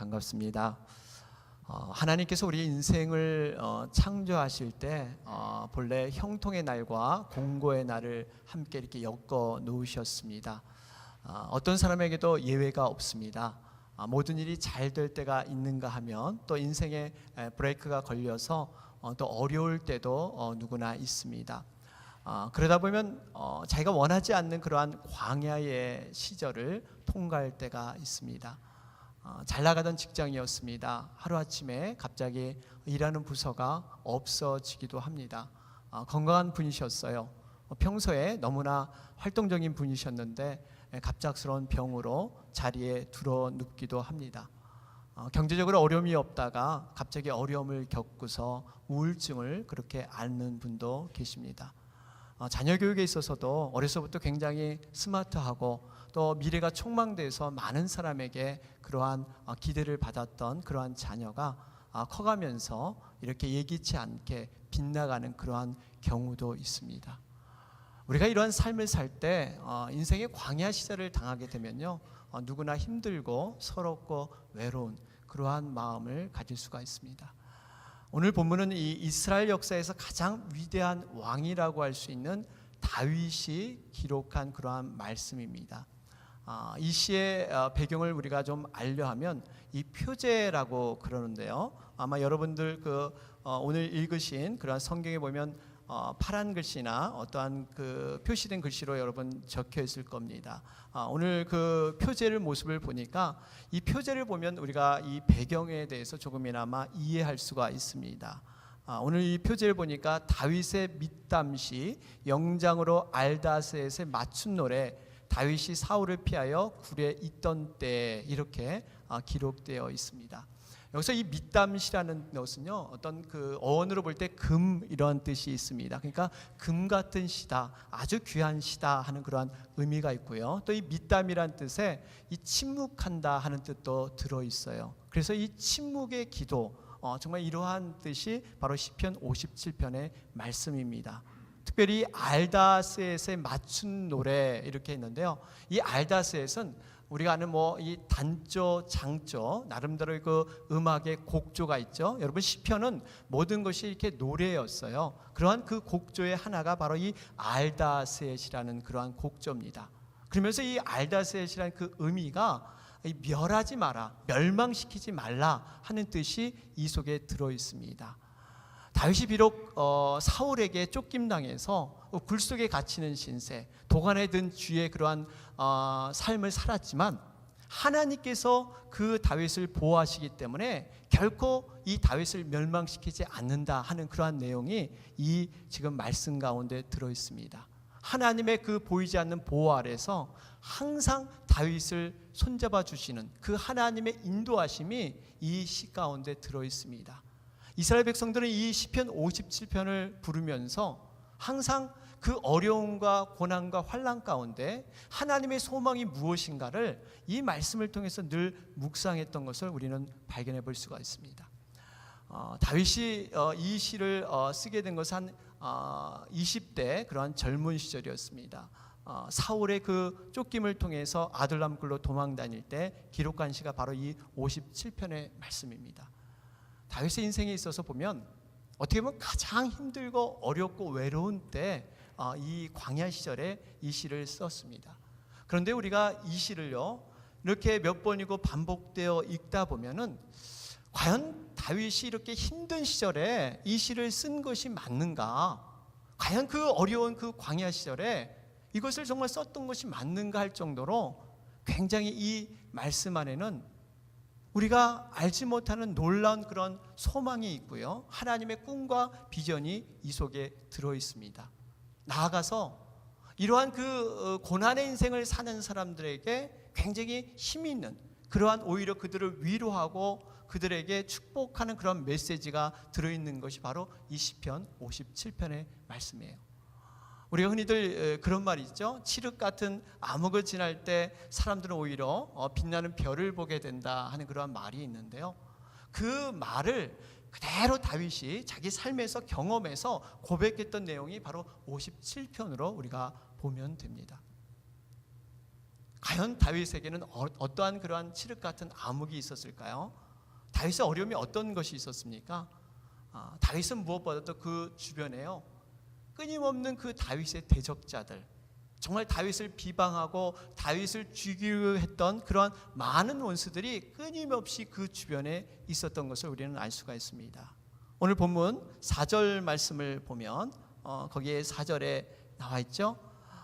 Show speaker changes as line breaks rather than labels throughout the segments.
반갑습니다. 하나님께서 우리 인생을 창조하실 때 본래 형통의 날과 공고의 날을 함께 이렇게 엮어 놓으셨습니다. 어떤 사람에게도 예외가 없습니다. 모든 일이 잘 될 때가 있는가 하면 또 인생에 브레이크가 걸려서 또 어려울 때도 누구나 있습니다. 그러다 보면 자기가 원하지 않는 그러한 광야의 시절을 통과할 때가 있습니다. 잘 나가던 직장이었습니다. 하루아침에 갑자기 일하는 부서가 없어지기도 합니다. 건강한 분이셨어요. 평소에 너무나 활동적인 분이셨는데 갑작스러운 병으로 자리에 들어 눕기도 합니다. 경제적으로 어려움이 없다가 갑자기 어려움을 겪고서 우울증을 그렇게 앓는 분도 계십니다. 자녀 교육에 있어서도 어려서부터 굉장히 스마트하고 또 미래가 촉망돼서 많은 사람에게 그러한 기대를 받았던 그러한 자녀가 커가면서 이렇게 예기치 않게 빗나가는 그러한 경우도 있습니다. 우리가 이러한 삶을 살 때 인생의 광야 시절을 당하게 되면요, 누구나 힘들고 서럽고 외로운 그러한 마음을 가질 수가 있습니다. 오늘 본문은 이 이스라엘 역사에서 가장 위대한 왕이라고 할 수 있는 다윗이 기록한 그러한 말씀입니다. 이 시의 배경을 우리가 좀 알려하면 이 표제라고 그러는데요. 아마 여러분들 오늘 읽으신 그런 성경에 보면 파란 글씨나 어떠한 그 표시된 글씨로 여러분 적혀 있을 겁니다. 오늘 그 표제를 모습을 보니까 이 표제를 보면 우리가 이 배경에 대해서 조금이나마 이해할 수가 있습니다. 오늘 이 표제를 보니까 다윗의 밑담시 영장으로 알다셋의 맞춘 노래, 다윗이 사울을 피하여 굴에 있던 때, 이렇게 기록되어 있습니다. 여기서 이 밑담시라는 것은요, 어떤 그 어원으로 볼 때 금 이런 뜻이 있습니다. 그러니까 금 같은 시다, 아주 귀한 시다 하는 그러한 의미가 있고요. 또 이 밑담이란 뜻에 이 침묵한다 하는 뜻도 들어 있어요. 그래서 이 침묵의 기도, 정말 이러한 뜻이 바로 시편 57편의 말씀입니다. 특별히 알다셋에 맞춘 노래 이렇게 있는데요. 이 알다셋은 우리가 아는 이 단조, 장조, 나름대로 그 음악의 곡조가 있죠. 여러분, 시편은 모든 것이 이렇게 노래였어요. 그러한 그 곡조의 하나가 바로 이 알다셋이라는 그러한 곡조입니다. 그러면서 이 알다셋이라는 그 의미가 멸하지 마라, 멸망시키지 말라 하는 뜻이 이 속에 들어 있습니다. 다윗이 비록 사울에게 쫓김당해서 굴속에 갇히는 신세, 도간에 든 쥐의 그러한 삶을 살았지만 하나님께서 그 다윗을 보호하시기 때문에 결코 이 다윗을 멸망시키지 않는다 하는 그러한 내용이 이 지금 말씀 가운데 들어 있습니다. 하나님의 그 보이지 않는 보호 아래서 항상 다윗을 손잡아 주시는 그 하나님의 인도하심이 이 시 가운데 들어 있습니다. 이스라엘 백성들은 이 시편 57편을 부르면서 항상 그 어려움과 고난과 환난 가운데 하나님의 소망이 무엇인가를 이 말씀을 통해서 늘 묵상했던 것을 우리는 발견해 볼 수가 있습니다. 다윗이 이 시를 쓰게 된 것은 한 20대 그러한 젊은 시절이었습니다. 사울의 그 쫓김을 통해서 아둘람 굴로 도망 다닐 때 기록한 시가 바로 이 57편의 말씀입니다. 다윗의 인생에 있어서 보면 어떻게 보면 가장 힘들고 어렵고 외로운 때 이 광야 시절에 이 시를 썼습니다. 그런데 우리가 이 시를요, 이렇게 몇 번이고 반복되어 읽다 보면은 과연 다윗이 이렇게 힘든 시절에 이 시를 쓴 것이 맞는가? 과연 그 어려운 그 광야 시절에 이것을 정말 썼던 것이 맞는가 할 정도로 굉장히 이 말씀 안에는 우리가 알지 못하는 놀라운 그런 소망이 있고요, 하나님의 꿈과 비전이 이 속에 들어 있습니다. 나아가서 이러한 그 고난의 인생을 사는 사람들에게 굉장히 힘이 있는 그러한, 오히려 그들을 위로하고 그들에게 축복하는 그런 메시지가 들어있는 것이 바로 이 시편 57편의 말씀이에요. 우리가 흔히들 그런 말이 있죠. 칠흑 같은 암흑을 지날 때 사람들은 오히려 빛나는 별을 보게 된다 하는 그런 말이 있는데요, 그 말을 그대로 다윗이 자기 삶에서 경험해서 고백했던 내용이 바로 57편으로 우리가 보면 됩니다. 과연 다윗에게는 어떠한 그러한 칠흑 같은 암흑이 있었을까요? 다윗의 어려움이 어떤 것이 있었습니까? 다윗은 무엇보다도 그 주변에요, 끊임없는 그 다윗의 대적자들, 정말 다윗을 비방하고 다윗을 죽이려 했던 그러한 많은 원수들이 끊임없이 그 주변에 있었던 것을 우리는 알 수가 있습니다. 오늘 본문 4절 말씀을 보면 거기에 4절에 나와 있죠.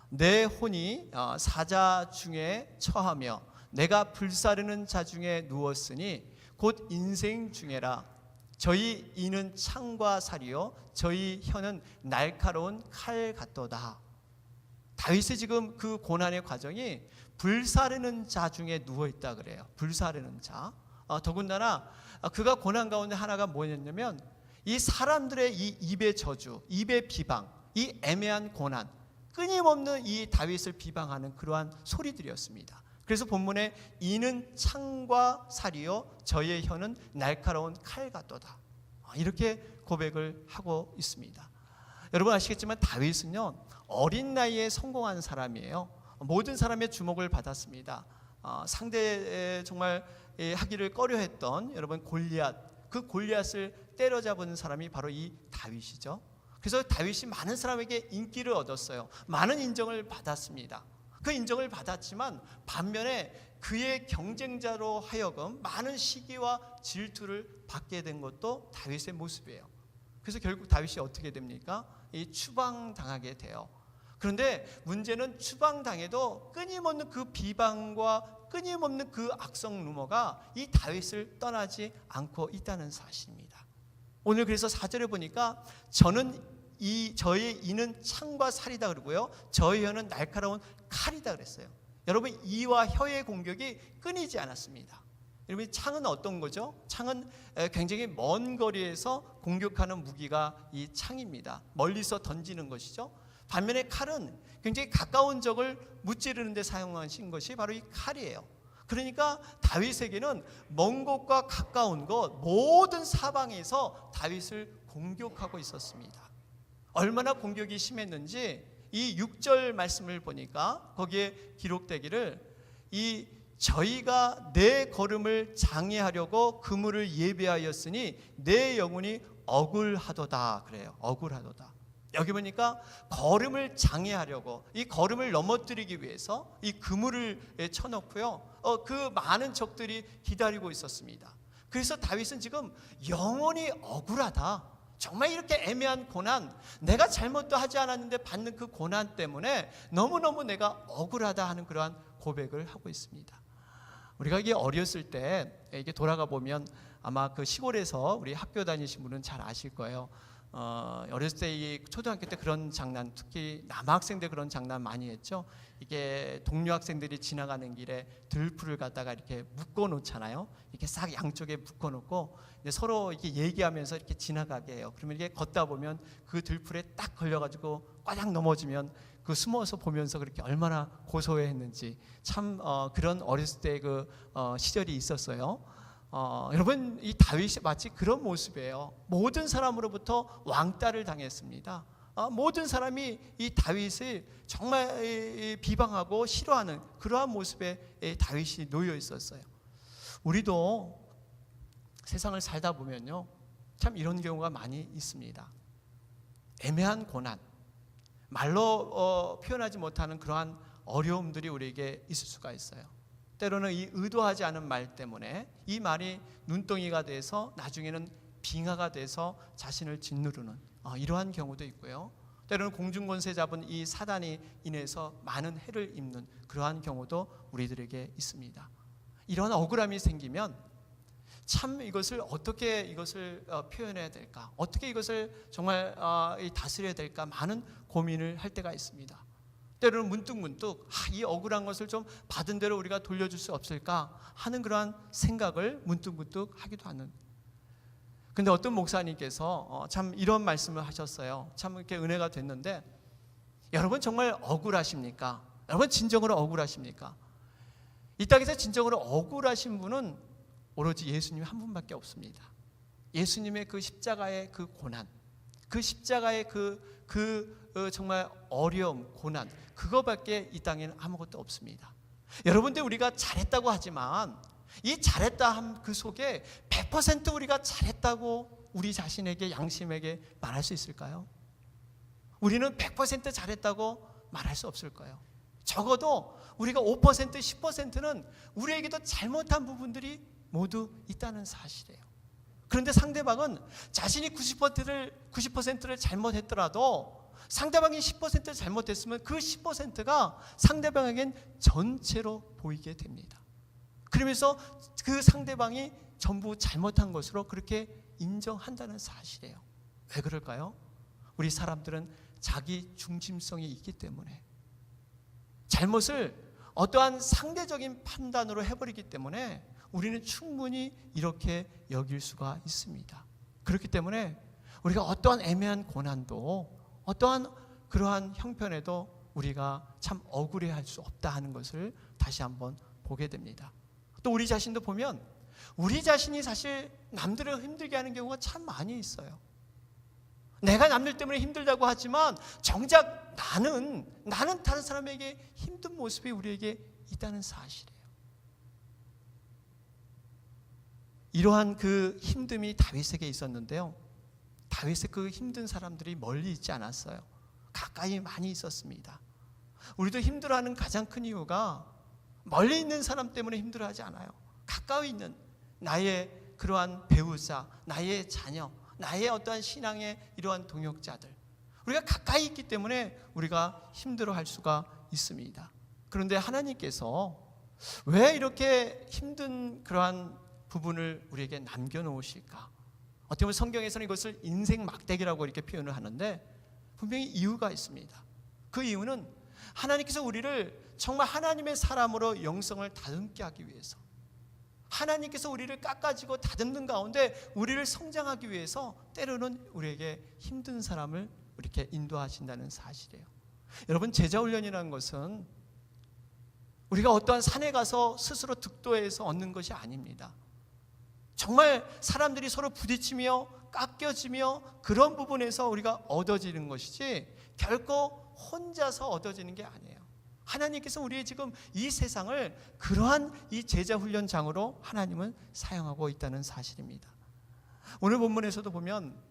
내 혼이 사자 중에 처하며 내가 불사르는 자 중에 누웠으니 곧 인생 중에라. 저희 이는 창과 살이요 저희 혀는 날카로운 칼 같도다. 다윗의 지금 그 고난의 과정이 불사르는 자 중에 누워있다 그래요. 불사르는 자. 더군다나 그가 고난 가운데 하나가 뭐였냐면 이 사람들의 이 입의 저주, 입의 비방, 이 애매한 고난, 끊임없는 이 다윗을 비방하는 그러한 소리들이었습니다. 그래서 본문에 이는 창과 살이요 저의 혀는 날카로운 칼 같도다, 이렇게 고백을 하고 있습니다. 여러분 아시겠지만 다윗은요, 어린 나이에 성공한 사람이에요. 모든 사람의 주목을 받았습니다. 상대 정말 하기를 꺼려했던 여러분 골리앗, 그 골리앗을 때려잡은 사람이 바로 이 다윗이죠. 그래서 다윗이 많은 사람에게 인기를 얻었어요. 많은 인정을 받았습니다. 그 인정을 받았지만 반면에 그의 경쟁자로 하여금 많은 시기와 질투를 받게 된 것도 다윗의 모습이에요. 그래서 결국 다윗이 어떻게 됩니까? 이 추방당하게 돼요. 그런데 문제는 추방당해도 끊임없는 그 비방과 끊임없는 그 악성 루머가 이 다윗을 떠나지 않고 있다는 사실입니다. 오늘 그래서 4절에 보니까 저의 이는 창과 살이다 그러고요, 저의 혀는 날카로운 칼이다 그랬어요. 여러분 이와 혀의 공격이 끊이지 않았습니다. 여러분 창은 어떤 거죠? 창은 굉장히 먼 거리에서 공격하는 무기가 이 창입니다. 멀리서 던지는 것이죠. 반면에 칼은 굉장히 가까운 적을 무찌르는 데 사용하신 것이 바로 이 칼이에요. 그러니까 다윗에게는 먼 곳과 가까운 곳 모든 사방에서 다윗을 공격하고 있었습니다. 얼마나 공격이 심했는지 이 6절 말씀을 보니까 거기에 기록되기를 이 저희가 내 걸음을 장애하려고 그물을 예비하였으니 내 영혼이 억울하도다 그래요. 억울하도다. 여기 보니까 걸음을 장애하려고, 이 걸음을 넘어뜨리기 위해서 이 그물을 쳐놓고요, 그 많은 적들이 기다리고 있었습니다. 그래서 다윗은 지금 영원히 억울하다, 정말 이렇게 애매한 고난, 내가 잘못도 하지 않았는데 받는 그 고난 때문에 너무너무 내가 억울하다 하는 그러한 고백을 하고 있습니다. 우리가 이게 어렸을 때 이게 돌아가 보면 아마 그 시골에서 우리 학교 다니신 분은 잘 아실 거예요. 어렸을 때 이 초등학교 때 그런 장난, 특히 남학생들 그런 장난 많이 했죠. 이게 동료 학생들이 지나가는 길에 들풀을 갖다가 이렇게 묶어 놓잖아요. 이렇게 싹 양쪽에 묶어 놓고 서로 이렇게 얘기하면서 이렇게 지나가게 해요. 그러면 이게 걷다 보면 그 들풀에 딱 걸려가지고 꽈장 넘어지면 그 숨어서 보면서 그렇게 얼마나 고소해했는지 참 그런 어렸을 때 그 시절이 있었어요. 여러분 이 다윗이 마치 그런 모습이에요. 모든 사람으로부터 왕따를 당했습니다. 모든 사람이 이 다윗을 정말 비방하고 싫어하는 그러한 모습에 다윗이 놓여 있었어요. 우리도 세상을 살다 보면요, 참 이런 경우가 많이 있습니다. 애매한 고난, 말로 표현하지 못하는 그러한 어려움들이 우리에게 있을 수가 있어요. 때로는 이 의도하지 않은 말 때문에 이 말이 눈덩이가 돼서 나중에는 빙하가 돼서 자신을 짓누르는 이러한 경우도 있고요. 때로는 공중권세 잡은 이 사단이 인해서 많은 해를 입는 그러한 경우도 우리들에게 있습니다. 이런 억울함이 생기면 참 이것을 어떻게 이것을 표현해야 될까, 어떻게 이것을 정말 다스려야 될까 많은 고민을 할 때가 있습니다. 때로는 문득문득 이 억울한 것을 좀 받은 대로 우리가 돌려줄 수 없을까 하는 그러한 생각을 문득문득 하기도 하는. 근데 어떤 목사님께서 참 이런 말씀을 하셨어요. 참 이렇게 은혜가 됐는데, 여러분 정말 억울하십니까? 여러분 진정으로 억울하십니까? 이 땅에서 진정으로 억울하신 분은 오로지 예수님 한 분밖에 없습니다. 예수님의 그 십자가의 그 고난, 그 십자가의 그 정말 어려움, 고난, 그거밖에 이 땅에는 아무것도 없습니다. 여러분들 우리가 잘했다고 하지만 이 잘했다 함 그 속에 100% 우리가 잘했다고 우리 자신에게 양심에게 말할 수 있을까요? 우리는 100% 잘했다고 말할 수 없을 거예요. 적어도 우리가 5%, 10%는 우리에게도 잘못한 부분들이 모두 있다는 사실이에요. 그런데 상대방은 자신이 90%를 잘못했더라도 상대방이 10% 잘못했으면 그 10%가 상대방에겐 전체로 보이게 됩니다. 그러면서 그 상대방이 전부 잘못한 것으로 그렇게 인정한다는 사실이에요. 왜 그럴까요? 우리 사람들은 자기 중심성이 있기 때문에, 잘못을 어떠한 상대적인 판단으로 해버리기 때문에 우리는 충분히 이렇게 여길 수가 있습니다. 그렇기 때문에 우리가 어떠한 애매한 고난도, 어떠한 그러한 형편에도 우리가 참 억울해할 수 없다 하는 것을 다시 한번 보게 됩니다. 또 우리 자신도 보면 우리 자신이 사실 남들을 힘들게 하는 경우가 참 많이 있어요. 내가 남들 때문에 힘들다고 하지만 정작 나는 다른 사람에게 힘든 모습이 우리에게 있다는 사실이에요. 이러한 그 힘듦이 다윗에게 있었는데요, 다윗의 그 힘든 사람들이 멀리 있지 않았어요. 가까이 많이 있었습니다. 우리도 힘들어하는 가장 큰 이유가 멀리 있는 사람 때문에 힘들어하지 않아요. 가까이 있는 나의 그러한 배우자, 나의 자녀, 나의 어떠한 신앙의 이러한 동역자들, 우리가 가까이 있기 때문에 우리가 힘들어할 수가 있습니다. 그런데 하나님께서 왜 이렇게 힘든 그러한 부분을 우리에게 남겨놓으실까? 어떻게 보면 성경에서는 이것을 인생 막대기라고 이렇게 표현을 하는데 분명히 이유가 있습니다. 그 이유는 하나님께서 우리를 정말 하나님의 사람으로 영성을 다듬게 하기 위해서, 하나님께서 우리를 깎아지고 다듬는 가운데 우리를 성장하기 위해서 때로는 우리에게 힘든 사람을 이렇게 인도하신다는 사실이에요. 여러분, 제자훈련이라는 것은 우리가 어떠한 산에 가서 스스로 득도해서 얻는 것이 아닙니다. 정말 사람들이 서로 부딪히며 깎여지며 그런 부분에서 우리가 얻어지는 것이지 결코 혼자서 얻어지는 게 아니에요. 하나님께서 우리의 지금 이 세상을 그러한 이 제자훈련장으로 하나님은 사용하고 있다는 사실입니다. 오늘 본문에서도 보면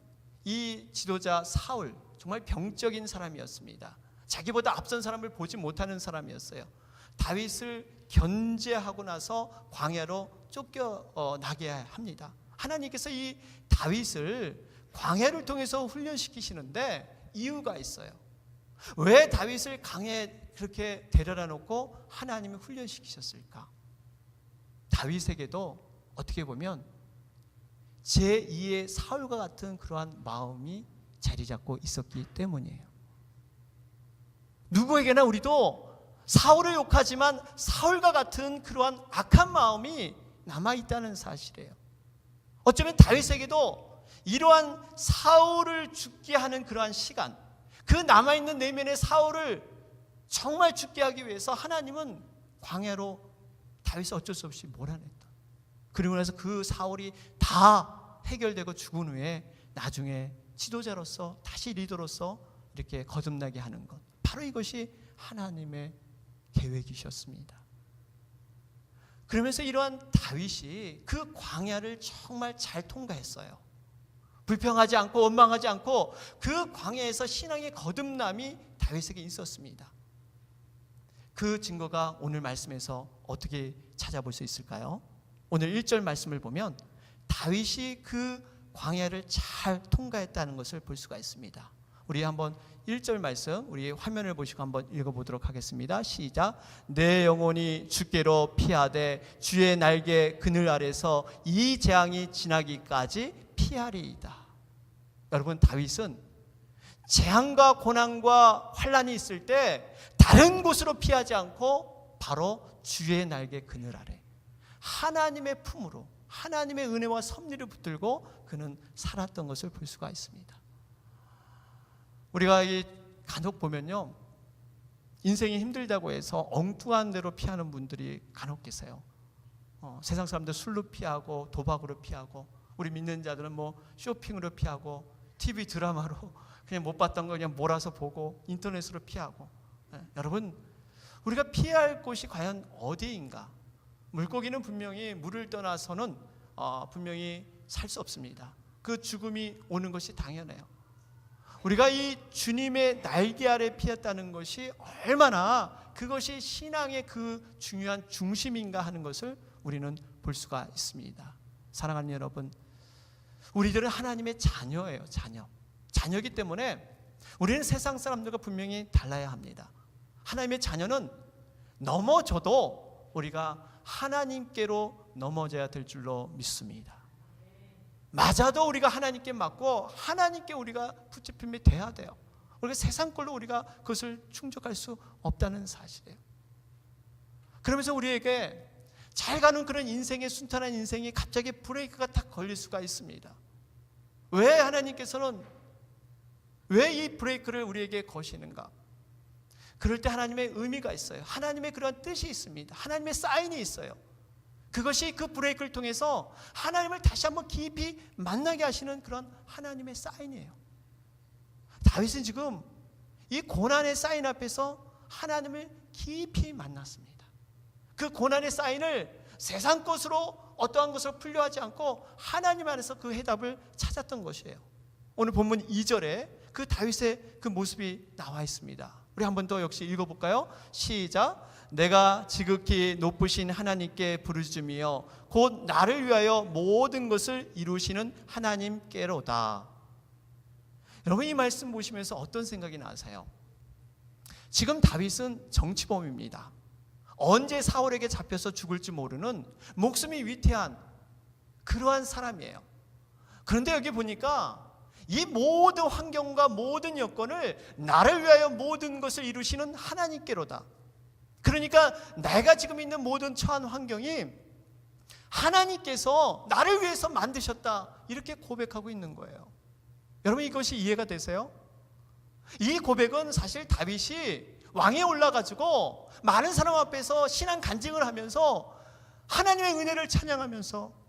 이 지도자 사울, 정말 병적인 사람이었습니다. 자기보다 앞선 사람을 보지 못하는 사람이었어요. 다윗을 견제하고 나서 광야로 쫓겨나게 합니다. 하나님께서 이 다윗을 광야를 통해서 훈련시키시는데 이유가 있어요. 왜 다윗을 광야에 그렇게 데려다 놓고 하나님이 훈련시키셨을까? 다윗에게도 어떻게 보면 제2의 사울과 같은 그러한 마음이 자리 잡고 있었기 때문이에요. 누구에게나 우리도 사울을 욕하지만 사울과 같은 그러한 악한 마음이 남아있다는 사실이에요. 어쩌면 다윗에게도 이러한 사울을 죽게 하는 그러한 시간, 그 남아있는 내면의 사울을 정말 죽게 하기 위해서 하나님은 광야로 다윗을 어쩔 수 없이 몰아냈다. 그리고 나서 그 사울이 다 해결되고 죽은 후에 나중에 지도자로서 다시 리더로서 이렇게 거듭나게 하는 것, 바로 이것이 하나님의 계획이셨습니다. 그러면서 이러한 다윗이 그 광야를 정말 잘 통과했어요. 불평하지 않고 원망하지 않고 그 광야에서 신앙의 거듭남이 다윗에게 있었습니다. 그 증거가 오늘 말씀에서 어떻게 찾아볼 수 있을까요? 오늘 1절 말씀을 보면 다윗이 그 광야를 잘 통과했다는 것을 볼 수가 있습니다. 우리 한번 1절 말씀 우리 화면을 보시고 한번 읽어보도록 하겠습니다. 시작. 내 영혼이 주께로 피하되 주의 날개 그늘 아래서 이 재앙이 지나기까지 피하리이다. 여러분, 다윗은 재앙과 고난과 환란이 있을 때 다른 곳으로 피하지 않고 바로 주의 날개 그늘 아래 하나님의 품으로 하나님의 은혜와 섭리를 붙들고 그는 살았던 것을 볼 수가 있습니다. 우리가 간혹 보면요, 인생이 힘들다고 해서 엉뚱한 데로 피하는 분들이 간혹 계세요. 세상 사람들 술로 피하고 도박으로 피하고, 우리 믿는 자들은 뭐 쇼핑으로 피하고, TV 드라마로 그냥 못 봤던 거 그냥 몰아서 보고, 인터넷으로 피하고. 여러분, 우리가 피해야 할 곳이 과연 어디인가? 물고기는 분명히 물을 떠나서는 분명히 살 수 없습니다. 그 죽음이 오는 것이 당연해요. 우리가 이 주님의 날개 아래 피했다는 것이 얼마나 그것이 신앙의 그 중요한 중심인가 하는 것을 우리는 볼 수가 있습니다. 사랑하는 여러분, 우리들은 하나님의 자녀예요. 자녀이기 때문에 우리는 세상 사람들과 분명히 달라야 합니다. 하나님의 자녀는 넘어져도 우리가 하나님께로 넘어져야 될 줄로 믿습니다. 맞아도 우리가 하나님께 맞고 하나님께 우리가 붙잡힘이 돼야 돼요. 우리가 세상 걸로 우리가 그것을 충족할 수 없다는 사실이에요. 그러면서 우리에게 잘 가는 그런 인생의 순탄한 인생이 갑자기 브레이크가 딱 걸릴 수가 있습니다. 왜 하나님께서는 왜 이 브레이크를 우리에게 거시는가? 그럴 때 하나님의 의미가 있어요. 하나님의 그런 뜻이 있습니다. 하나님의 사인이 있어요. 그것이 그 브레이크를 통해서 하나님을 다시 한번 깊이 만나게 하시는 그런 하나님의 사인이에요. 다윗은 지금 이 고난의 사인 앞에서 하나님을 깊이 만났습니다. 그 고난의 사인을 세상 것으로 어떠한 것으로 풀려하지 않고 하나님 안에서 그 해답을 찾았던 것이에요. 오늘 본문 2절에 그 다윗의 그 모습이 나와 있습니다. 우리 한 번 더 역시 읽어볼까요? 시작. 내가 지극히 높으신 하나님께 부르짖으며 곧 나를 위하여 모든 것을 이루시는 하나님께로다. 여러분, 이 말씀 보시면서 어떤 생각이 나세요? 지금 다윗은 정치범입니다. 언제 사울에게 잡혀서 죽을지 모르는 목숨이 위태한 그러한 사람이에요. 그런데 여기 보니까 이 모든 환경과 모든 여건을 나를 위하여 모든 것을 이루시는 하나님께로다. 그러니까 내가 지금 있는 모든 처한 환경이 하나님께서 나를 위해서 만드셨다, 이렇게 고백하고 있는 거예요. 여러분, 이것이 이해가 되세요? 이 고백은 사실 다윗이 왕에 올라가지고 많은 사람 앞에서 신앙 간증을 하면서 하나님의 은혜를 찬양하면서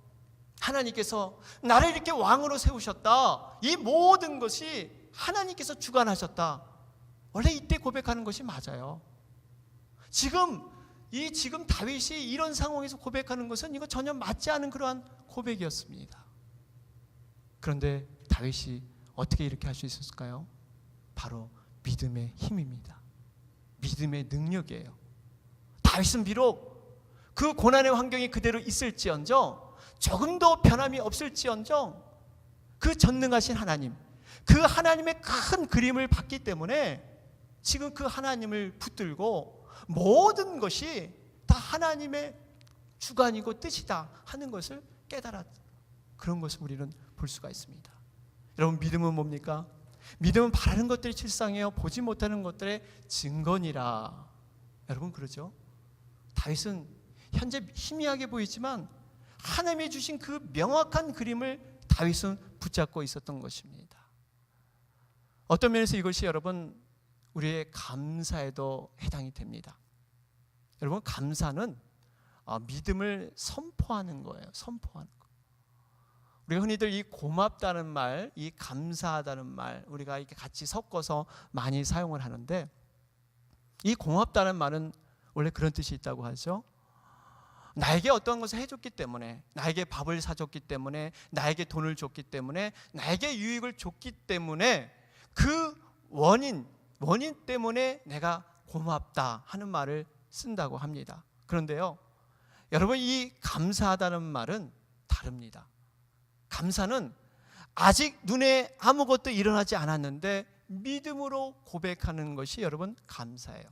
하나님께서 나를 이렇게 왕으로 세우셨다, 이 모든 것이 하나님께서 주관하셨다, 원래 이때 고백하는 것이 맞아요. 지금 다윗이 이런 상황에서 고백하는 것은 이거 전혀 맞지 않은 그러한 고백이었습니다. 그런데 다윗이 어떻게 이렇게 할 수 있었을까요? 바로 믿음의 힘입니다. 믿음의 능력이에요. 다윗은 비록 그 고난의 환경이 그대로 있을지언정, 조금도 변함이 없을지언정, 그 전능하신 하나님, 그 하나님의 큰 그림을 봤기 때문에 지금 그 하나님을 붙들고 모든 것이 다 하나님의 주관이고 뜻이다 하는 것을 깨달았, 그런 것을 우리는 볼 수가 있습니다. 여러분, 믿음은 뭡니까? 믿음은 바라는 것들이 실상이에요, 보지 못하는 것들의 증거니라. 여러분, 그러죠? 다윗은 현재 희미하게 보이지만 하나님이 주신 그 명확한 그림을 다윗은 붙잡고 있었던 것입니다. 어떤 면에서 이것이 여러분 우리의 감사에도 해당이 됩니다. 여러분, 감사는 믿음을 선포하는 거예요. 선포하는 거. 우리가 흔히들 이 고맙다는 말, 이 감사하다는 말, 우리가 이렇게 같이 섞어서 많이 사용을 하는데, 이 고맙다는 말은 원래 그런 뜻이 있다고 하죠. 나에게 어떤 것을 해줬기 때문에, 나에게 밥을 사줬기 때문에, 나에게 돈을 줬기 때문에, 나에게 유익을 줬기 때문에 그 원인 때문에 내가 고맙다 하는 말을 쓴다고 합니다. 그런데요, 여러분, 이 감사하다는 말은 다릅니다. 감사는 아직 눈에 아무것도 일어나지 않았는데 믿음으로 고백하는 것이 여러분 감사예요.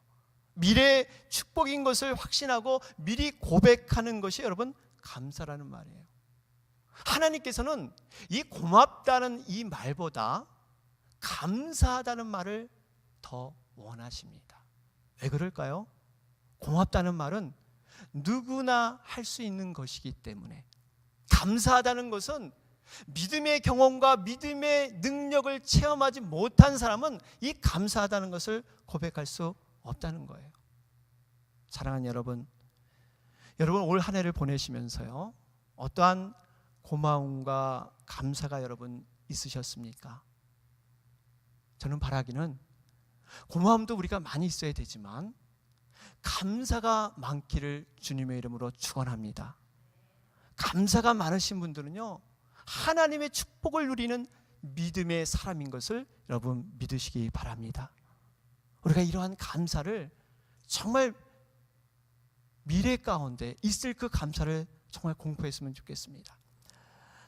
미래의 축복인 것을 확신하고 미리 고백하는 것이 여러분 감사라는 말이에요. 하나님께서는 이 고맙다는 이 말보다 감사하다는 말을 더 원하십니다. 왜 그럴까요? 고맙다는 말은 누구나 할 수 있는 것이기 때문에, 감사하다는 것은 믿음의 경험과 믿음의 능력을 체험하지 못한 사람은 이 감사하다는 것을 고백할 수 없다는 거예요. 사랑하는 여러분, 올 한 해를 보내시면서요, 어떠한 고마움과 감사가 여러분 있으셨습니까? 저는 바라기는 고마움도 우리가 많이 있어야 되지만 감사가 많기를 주님의 이름으로 축원합니다. 감사가 많으신 분들은요, 하나님의 축복을 누리는 믿음의 사람인 것을 여러분 믿으시기 바랍니다. 우리가 이러한 감사를 정말 미래 가운데 있을 그 감사를 정말 공부했으면 좋겠습니다.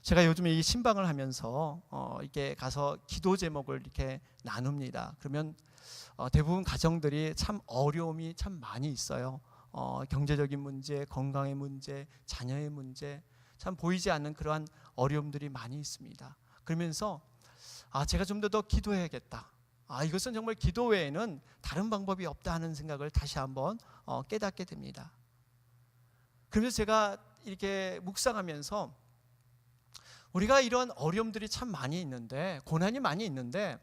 제가 요즘에 이 신방을 하면서 이렇게 가서 기도 제목을 이렇게 나눕니다. 그러면 대부분 가정들이 참 어려움이 참 많이 있어요. 경제적인 문제, 건강의 문제, 자녀의 문제, 참 보이지 않는 그러한 어려움들이 많이 있습니다. 그러면서 제가 좀 더 기도해야겠다. 이것은 정말 기도 외에는 다른 방법이 없다 하는 생각을 다시 한번 깨닫게 됩니다. 그러면서 제가 이렇게 묵상하면서 우리가 이런 어려움들이 참 많이 있는데, 고난이 많이 있는데,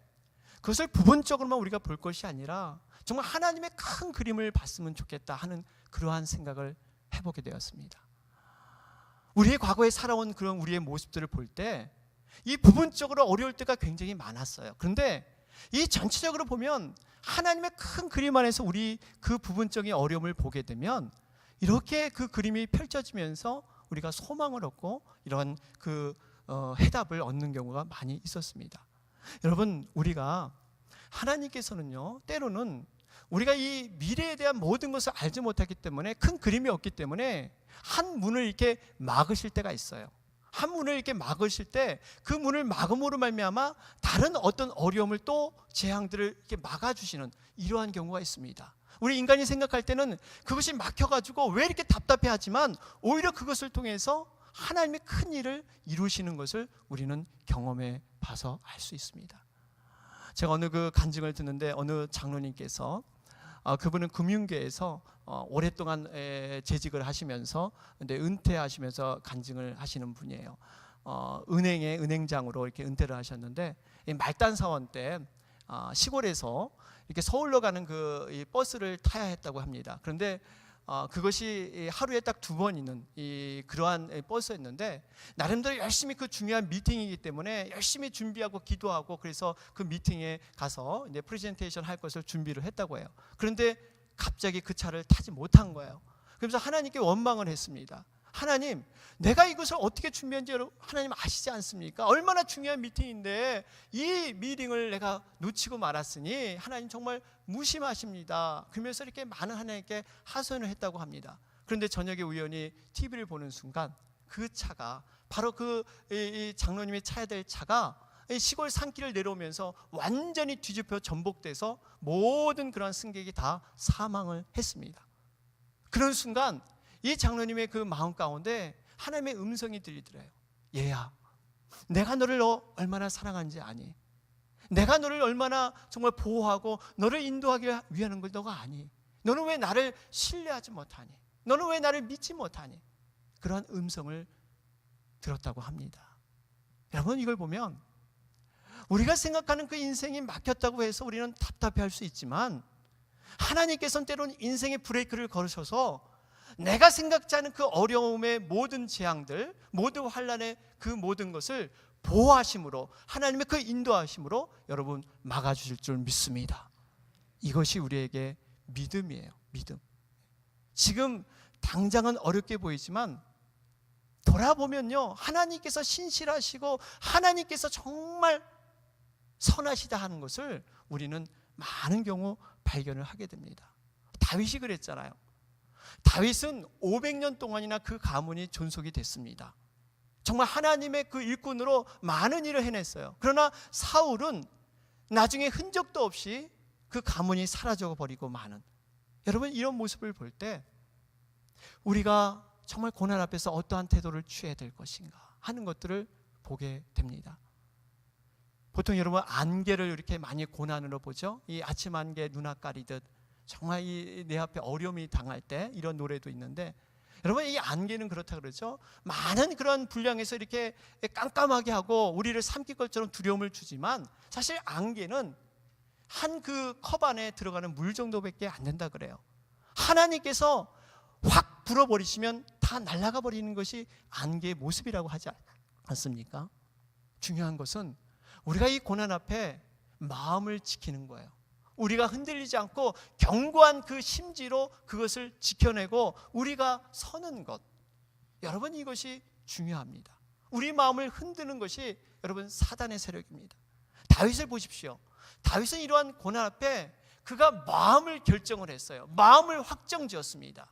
그것을 부분적으로만 우리가 볼 것이 아니라 정말 하나님의 큰 그림을 봤으면 좋겠다 하는 그러한 생각을 해보게 되었습니다. 우리의 과거에 살아온 그런 우리의 모습들을 볼 때 이 부분적으로 어려울 때가 굉장히 많았어요. 그런데 이 전체적으로 보면 하나님의 큰 그림 안에서 우리 그 부분적인 어려움을 보게 되면 이렇게 그 그림이 펼쳐지면서 우리가 소망을 얻고 이런 그 해답을 얻는 경우가 많이 있었습니다. 여러분, 우리가 하나님께서는요, 때로는 우리가 이 미래에 대한 모든 것을 알지 못하기 때문에, 큰 그림이 없기 때문에 한 문을 이렇게 막으실 때가 있어요. 한 문을 이렇게 막으실 때 그 문을 막음으로 말미암아 다른 어떤 어려움을, 또 재앙들을 이렇게 막아주시는 이러한 경우가 있습니다. 우리 인간이 생각할 때는 그것이 막혀가지고 왜 이렇게 답답해하지만 오히려 그것을 통해서 하나님의 큰 일을 이루시는 것을 우리는 경험해 봐서 알 수 있습니다. 제가 어느 그 간증을 듣는데, 어느 장로님께서 그분은 금융계에서 오랫동안 재직을 하시면서 근데 은퇴하시면서 간증을 하시는 분이에요. 은행의 은행장으로 이렇게 은퇴를 하셨는데, 말단 사원 때 시골에서 이렇게 서울로 가는 이 버스를 타야 했다고 합니다. 그런데 그것이 하루에 딱 2번 있는 그러한 버스였는데, 나름대로 열심히 그 중요한 미팅이기 때문에 열심히 준비하고 기도하고, 그래서 그 미팅에 가서 이제 프레젠테이션 할 것을 준비를 했다고 해요. 그런데 갑자기 그 차를 타지 못한 거예요. 그래서 하나님께 원망을 했습니다. 하나님, 내가 이것을 어떻게 준비한지 하나님 아시지 않습니까? 얼마나 중요한 미팅인데 이 미팅을 내가 놓치고 말았으니 하나님 정말 무심하십니다. 그러면서 이렇게 많은 하나님께 하소연을 했다고 합니다. 그런데 저녁에 우연히 TV를 보는 순간 그 차가 바로 이 장로님이 타야 될 차가 시골 산길을 내려오면서 완전히 뒤집혀 전복돼서 모든 그런 승객이 다 사망을 했습니다. 그런 순간 이 장로님의 그 마음 가운데 하나님의 음성이 들리더래요. 얘야, 내가 너를 얼마나 사랑하는지 아니? 내가 너를 얼마나 정말 보호하고 너를 인도하기 위하는 걸 너가 아니? 너는 왜 나를 신뢰하지 못하니? 너는 왜 나를 믿지 못하니? 그런 음성을 들었다고 합니다. 여러분, 이걸 보면 우리가 생각하는 그 인생이 막혔다고 해서 우리는 답답해할 수 있지만, 하나님께서는 때로는 인생의 브레이크를 걸으셔서 내가 생각지 않은 그 어려움의 모든 재앙들, 모든 환난의 그 모든 것을 보호하심으로, 하나님의 그 인도하심으로 여러분 막아주실 줄 믿습니다. 이것이 우리에게 믿음이에요. 믿음. 지금 당장은 어렵게 보이지만 돌아보면요, 하나님께서 신실하시고 하나님께서 정말 선하시다 하는 것을 우리는 많은 경우 발견을 하게 됩니다. 다윗이 그랬잖아요. 다윗은 500년 동안이나 그 가문이 존속이 됐습니다. 정말 하나님의 그 일꾼으로 많은 일을 해냈어요. 그러나 사울은 나중에 흔적도 없이 그 가문이 사라져 버리고 마는, 여러분, 이런 모습을 볼 때 우리가 정말 고난 앞에서 어떠한 태도를 취해야 될 것인가 하는 것들을 보게 됩니다. 보통 여러분 안개를 이렇게 많이 고난으로 보죠. 이 아침 안개 누나 가리듯 정말 내 앞에 어려움이 당할 때 이런 노래도 있는데, 여러분 이 안개는 그렇다 그러죠. 많은 그런 분량에서 이렇게 깜깜하게 하고 우리를 삼킬 것처럼 두려움을 주지만, 사실 안개는 한 그 컵 안에 들어가는 물 정도밖에 안 된다 그래요. 하나님께서 확 불어버리시면 다 날아가 버리는 것이 안개의 모습이라고 하지 않습니까? 중요한 것은 우리가 이 고난 앞에 마음을 지키는 거예요. 우리가 흔들리지 않고 견고한 그 심지로 그것을 지켜내고 우리가 서는 것, 여러분 이것이 중요합니다. 우리 마음을 흔드는 것이 여러분 사단의 세력입니다. 다윗을 보십시오. 다윗은 이러한 고난 앞에 그가 마음을 결정을 했어요. 마음을 확정지었습니다.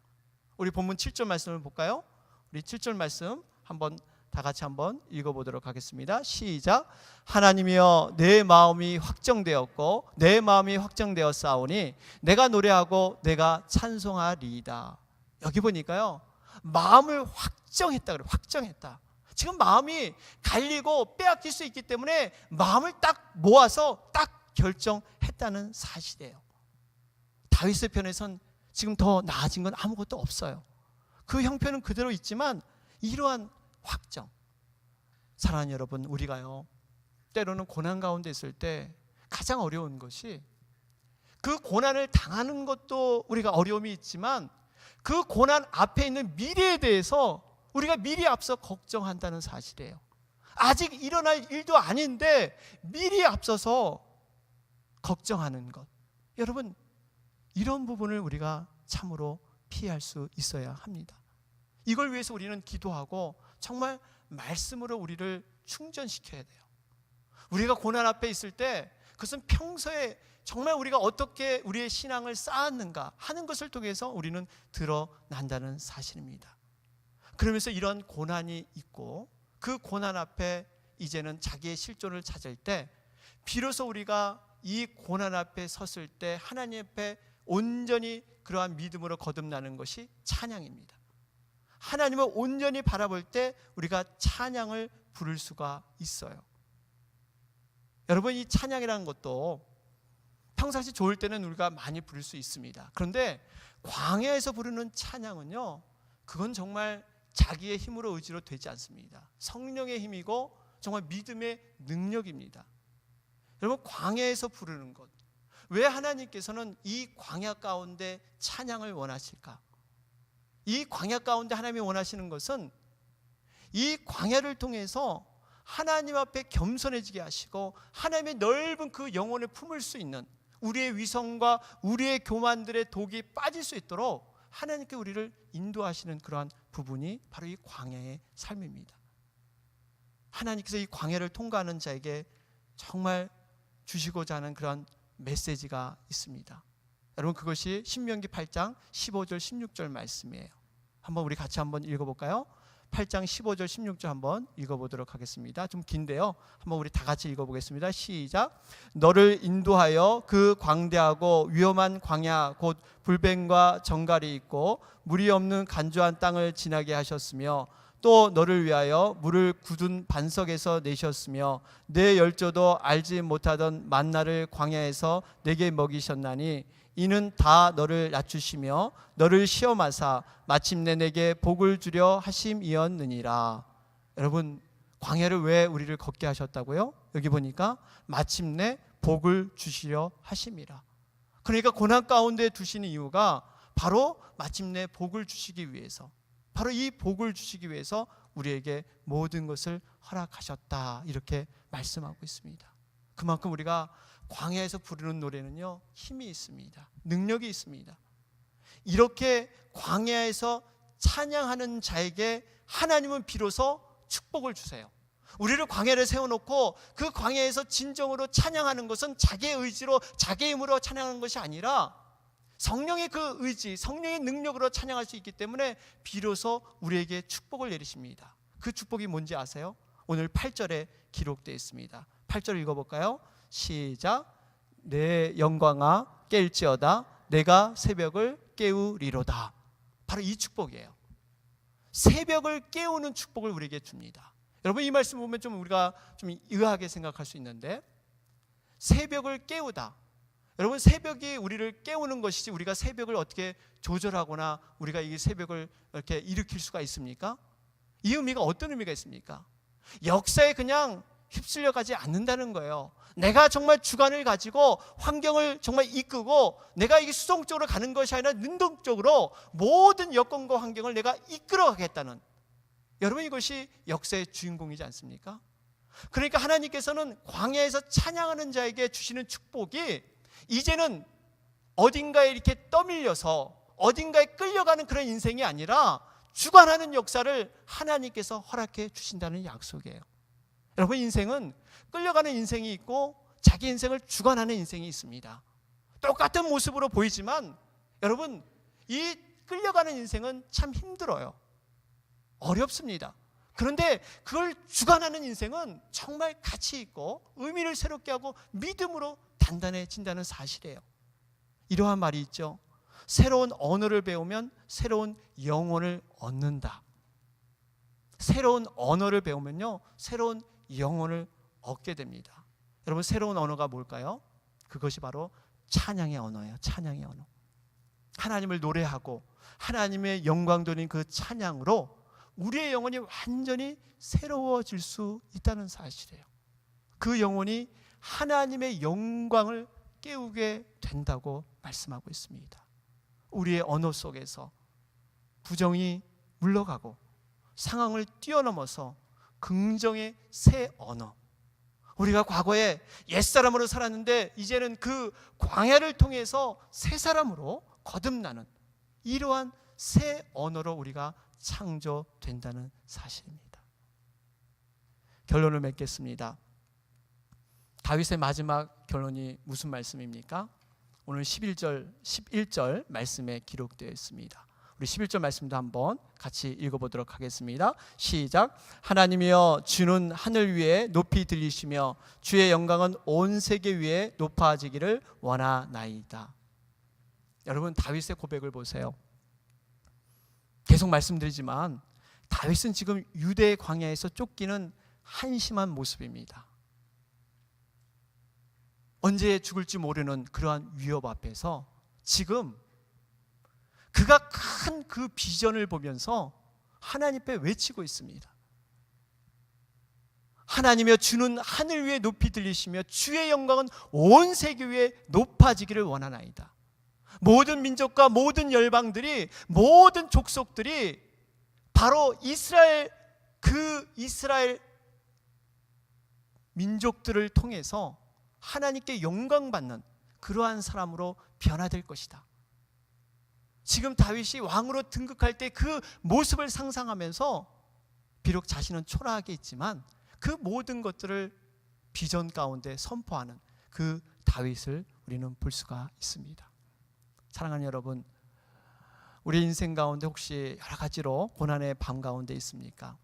우리 본문 7절 말씀을 볼까요? 우리 7절 말씀 한번 다 같이 한번 읽어보도록 하겠습니다. 시작. 하나님이여 내 마음이 확정되었고 내 마음이 확정되었사오니 내가 노래하고 내가 찬송하리이다. 여기 보니까요, 마음을 확정했다 그래요. 확정했다. 지금 마음이 갈리고 빼앗길 수 있기 때문에 마음을 딱 모아서 딱 결정했다는 사실이에요. 다윗의 편에선 지금 더 나아진 건 아무것도 없어요. 그 형편은 그대로 있지만 이러한 확정. 사랑하는 여러분, 우리가요 때로는 고난 가운데 있을 때 가장 어려운 것이 그 고난을 당하는 것도 우리가 어려움이 있지만 그 고난 앞에 있는 미래에 대해서 우리가 미리 앞서 걱정한다는 사실이에요. 아직 일어날 일도 아닌데 미리 앞서서 걱정하는 것. 여러분, 이런 부분을 우리가 참으로 피할 수 있어야 합니다. 이걸 위해서 우리는 기도하고 정말 말씀으로 우리를 충전시켜야 돼요. 우리가 고난 앞에 있을 때 그것은 평소에 정말 우리가 어떻게 우리의 신앙을 쌓았는가 하는 것을 통해서 우리는 드러난다는 사실입니다. 그러면서 이런 고난이 있고 그 고난 앞에 이제는 자기의 실존을 찾을 때 비로소 우리가 이 고난 앞에 섰을 때 하나님 앞에 온전히 그러한 믿음으로 거듭나는 것이 찬양입니다. 하나님을 온전히 바라볼 때 우리가 찬양을 부를 수가 있어요. 여러분, 이 찬양이라는 것도 평상시 좋을 때는 우리가 많이 부를 수 있습니다. 그런데 광야에서 부르는 찬양은요, 그건 정말 자기의 힘으로 의지로 되지 않습니다. 성령의 힘이고 정말 믿음의 능력입니다. 여러분, 광야에서 부르는 것, 왜 하나님께서는 이 광야 가운데 찬양을 원하실까? 이 광야 가운데 하나님이 원하시는 것은 이 광야를 통해서 하나님 앞에 겸손해지게 하시고 하나님의 넓은 그 영혼을 품을 수 있는 우리의 위선과 우리의 교만들의 독이 빠질 수 있도록 하나님께 우리를 인도하시는 그러한 부분이 바로 이 광야의 삶입니다. 하나님께서 이 광야를 통과하는 자에게 정말 주시고자 하는 그런 메시지가 있습니다. 여러분, 그것이 신명기 8장 15절 16절 말씀이에요. 한번 우리 같이 한번 읽어볼까요? 8장 15절 16절 한번 읽어보도록 하겠습니다. 좀 긴데요, 한번 우리 다 같이 읽어보겠습니다. 시작. 너를 인도하여 그 광대하고 위험한 광야 곧 불뱀과 정갈이 있고 물이 없는 간조한 땅을 지나게 하셨으며 또 너를 위하여 물을 굳은 반석에서 내셨으며 내 열조도 알지 못하던 만나를 광야에서 내게 먹이셨나니 이는 다 너를 낮추시며 너를 시험하사 마침내 내게 복을 주려 하심이었느니라. 여러분, 광야를 왜 우리를 걷게 하셨다고요? 여기 보니까 마침내 복을 주시려 하심이라. 그러니까 고난 가운데 두시는 이유가 바로 마침내 복을 주시기 위해서, 바로 이 복을 주시기 위해서 우리에게 모든 것을 허락하셨다, 이렇게 말씀하고 있습니다. 그만큼 우리가 광야에서 부르는 노래는요, 힘이 있습니다. 능력이 있습니다. 이렇게 광야에서 찬양하는 자에게 하나님은 비로소 축복을 주세요. 우리를 광야를 세워놓고 그 광야에서 진정으로 찬양하는 것은 자기의 의지로 자기의 힘으로 찬양하는 것이 아니라 성령의 그 의지, 성령의 능력으로 찬양할 수 있기 때문에 비로소 우리에게 축복을 내리십니다. 그 축복이 뭔지 아세요? 오늘 8절에 기록되어 있습니다. 8절 읽어볼까요? 시작. 내 영광아 깰지어다 내가 새벽을 깨우리로다. 바로 이 축복이에요. 새벽을 깨우는 축복을 우리에게 줍니다. 여러분, 이 말씀 보면 좀 우리가 좀 의아하게 생각할 수 있는데, 새벽을 깨우다. 여러분, 새벽이 우리를 깨우는 것이지 우리가 새벽을 어떻게 조절하거나 우리가 이 새벽을 이렇게 일으킬 수가 있습니까? 이 의미가 어떤 의미가 있습니까? 역사에 그냥 휩쓸려 가지 않는다는 거예요. 내가 정말 주관을 가지고 환경을 정말 이끄고 내가 이게 수동적으로 가는 것이 아니라 능동적으로 모든 여건과 환경을 내가 이끌어 가겠다는, 여러분, 이것이 역사의 주인공이지 않습니까? 그러니까 하나님께서는 광야에서 찬양하는 자에게 주시는 축복이 이제는 어딘가에 이렇게 떠밀려서 어딘가에 끌려가는 그런 인생이 아니라 주관하는 역사를 하나님께서 허락해 주신다는 약속이에요. 여러분, 인생은 끌려가는 인생이 있고 자기 인생을 주관하는 인생이 있습니다. 똑같은 모습으로 보이지만 여러분, 이 끌려가는 인생은 참 힘들어요. 어렵습니다. 그런데 그걸 주관하는 인생은 정말 가치 있고 의미를 새롭게 하고 믿음으로 단단해진다는 사실이에요. 이러한 말이 있죠. 새로운 언어를 배우면 새로운 영혼을 얻는다. 새로운 언어를 배우면요, 새로운 영혼을 얻게 됩니다. 여러분, 새로운 언어가 뭘까요? 그것이 바로 찬양의 언어예요. 찬양의 언어. 하나님을 노래하고 하나님의 영광 돌린 그 찬양으로 우리의 영혼이 완전히 새로워질 수 있다는 사실이에요. 그 영혼이 하나님의 영광을 깨우게 된다고 말씀하고 있습니다. 우리의 언어 속에서 부정이 물러가고 상황을 뛰어넘어서 긍정의 새 언어, 우리가 과거에 옛사람으로 살았는데 이제는 그 광야를 통해서 새 사람으로 거듭나는 이러한 새 언어로 우리가 창조된다는 사실입니다. 결론을 맺겠습니다. 다윗의 마지막 결론이 무슨 말씀입니까? 오늘 11절 말씀에 기록되어 있습니다. 우리 11절 말씀도 한번 같이 읽어보도록 하겠습니다. 시작. 하나님이여, 주는 하늘 위에 높이 들리시며 주의 영광은 온 세계 위에 높아지기를 원하나이다. 여러분, 다윗의 고백을 보세요. 계속 말씀드리지만 다윗은 지금 유대 광야에서 쫓기는 한심한 모습입니다. 언제 죽을지 모르는 그러한 위협 앞에서 지금 그가 큰 그 비전을 보면서 하나님 앞에 외치고 있습니다. 하나님이여, 주는 하늘 위에 높이 들리시며 주의 영광은 온 세계 위에 높아지기를 원하나이다. 모든 민족과 모든 열방들이, 모든 족속들이 바로 이스라엘 민족들을 통해서 하나님께 영광받는 그러한 사람으로 변화될 것이다. 지금 다윗이 왕으로 등극할 때 그 모습을 상상하면서 비록 자신은 초라하게 있지만 그 모든 것들을 비전 가운데 선포하는 그 다윗을 우리는 볼 수가 있습니다. 사랑하는 여러분, 우리 인생 가운데 혹시 여러 가지로 고난의 밤 가운데 있습니까?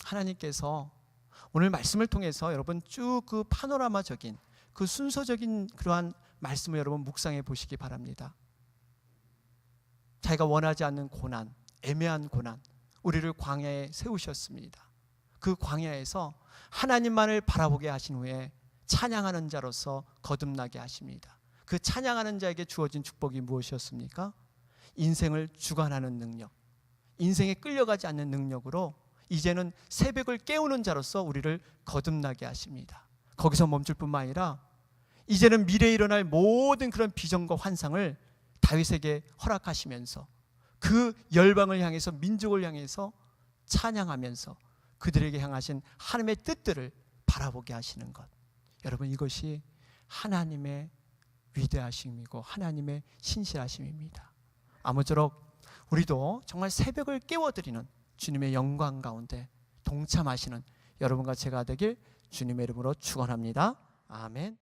하나님께서 오늘 말씀을 통해서 여러분 쭉 그 파노라마적인 그 순서적인 그러한 말씀을 여러분 묵상해 보시기 바랍니다. 자기가 원하지 않는 고난, 애매한 고난, 우리를 광야에 세우셨습니다. 그 광야에서 하나님만을 바라보게 하신 후에 찬양하는 자로서 거듭나게 하십니다. 그 찬양하는 자에게 주어진 축복이 무엇이었습니까? 인생을 주관하는 능력, 인생에 끌려가지 않는 능력으로 이제는 새벽을 깨우는 자로서 우리를 거듭나게 하십니다. 거기서 멈출 뿐만 아니라 이제는 미래에 일어날 모든 그런 비전과 환상을 다윗에게 허락하시면서 그 열방을 향해서, 민족을 향해서 찬양하면서 그들에게 향하신 하나님의 뜻들을 바라보게 하시는 것, 여러분, 이것이 하나님의 위대하심이고 하나님의 신실하심입니다. 아무쪼록 우리도 정말 새벽을 깨워드리는 주님의 영광 가운데 동참하시는 여러분과 제가 되길 주님의 이름으로 축원합니다. 아멘.